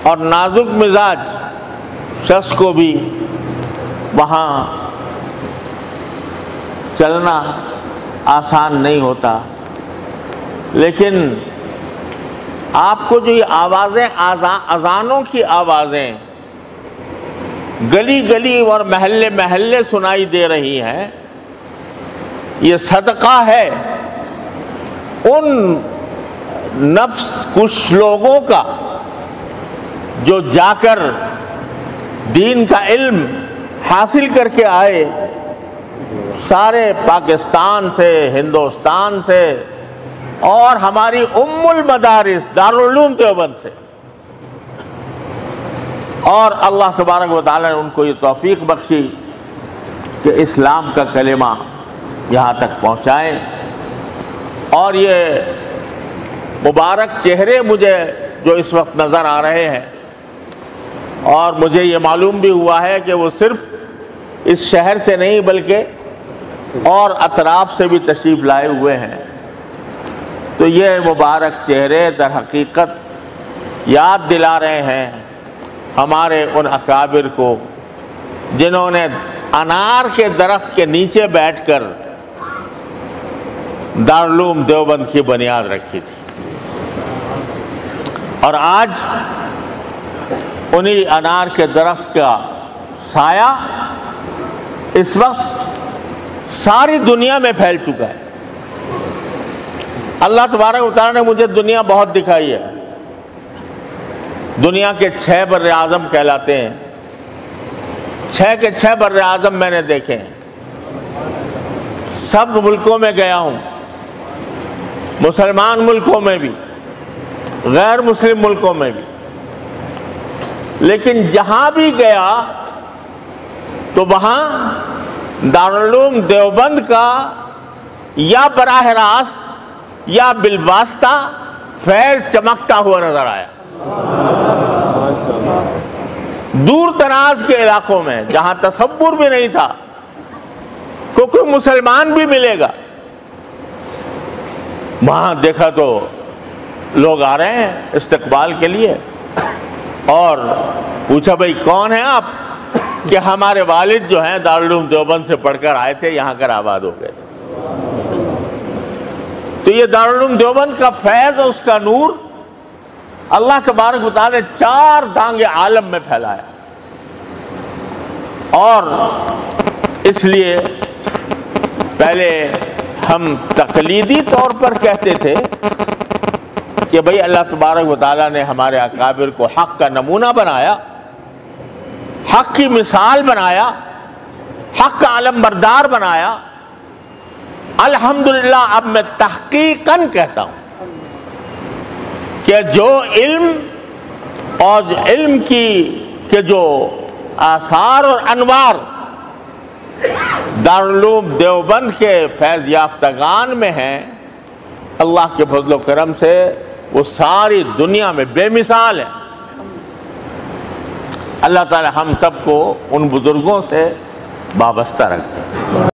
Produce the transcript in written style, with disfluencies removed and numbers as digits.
اور نازک مزاج شخص کو بھی وہاں چلنا آسان نہیں ہوتا، لیکن آپ کو جو یہ آوازیں، اذانوں کی آوازیں گلی گلی اور محلے محلے سنائی دے رہی ہیں، یہ صدقہ ہے ان نفس کش لوگوں کا جو جا کر دین کا علم حاصل کر کے آئے، سارے پاکستان سے، ہندوستان سے، اور ہماری ام المدارس دارالعلوم دیوبند سے، اور اللہ تبارک و تعالیٰ نے ان کو یہ توفیق بخشی کہ اسلام کا کلمہ یہاں تک پہنچائیں۔ اور یہ مبارک چہرے مجھے جو اس وقت نظر آ رہے ہیں، اور مجھے یہ معلوم بھی ہوا ہے کہ وہ صرف اس شہر سے نہیں بلکہ اور اطراف سے بھی تشریف لائے ہوئے ہیں، تو یہ مبارک چہرے در حقیقت یاد دلا رہے ہیں ہمارے ان اکابر کو جنہوں نے انار کے درخت کے نیچے بیٹھ کر دارالعلوم دیوبند کی بنیاد رکھی تھی، اور آج انہی انار کے درخت کا سایہ اس وقت ساری دنیا میں پھیل چکا ہے۔ اللہ تبارک و تعالیٰ نے مجھے دنیا بہت دکھائی ہے، دنیا کے 6 بر اعظم کہلاتے ہیں، 6 کے 6 بر اعظم میں نے دیکھے ہیں، سب ملکوں میں گیا ہوں، مسلمان ملکوں میں بھی، غیر مسلم ملکوں میں بھی، لیکن جہاں بھی گیا تو وہاں دارالعلوم دیوبند کا یا براہ راست یا بالواسطہ فیض چمکتا ہوا نظر آیا۔ دور دراز کے علاقوں میں جہاں تصور بھی نہیں تھا کہ کوئی مسلمان بھی ملے گا، وہاں دیکھا تو لوگ آ رہے ہیں استقبال کے لیے، اور پوچھا بھئی کون ہیں آپ؟ کہ ہمارے والد جو ہیں دارالعلوم دیوبند سے پڑھ کر آئے تھے، یہاں کر آباد ہو گئے تھے۔ تو یہ دارالعلوم دیوبند کا فیض اور اس کا نور اللہ تبارک و تعالیٰ نے 4 دانگ عالم میں پھیلایا، اور اس لیے پہلے ہم تقلیدی طور پر کہتے تھے کہ بھئی اللہ تبارک و تعالیٰ نے ہمارے اکابر کو حق کا نمونہ بنایا، حق کی مثال بنایا، حق کا علم بردار بنایا۔ الحمدللہ اب میں تحقیقاً کہتا ہوں کہ جو علم اور علم کے جو آثار اور انوار دارالعلوم دیوبند کے فیض یافتگان میں ہیں، اللہ کے فضل و کرم سے وہ ساری دنیا میں بے مثال ہے۔ اللہ تعالی ہم سب کو ان بزرگوں سے وابستہ رکھے۔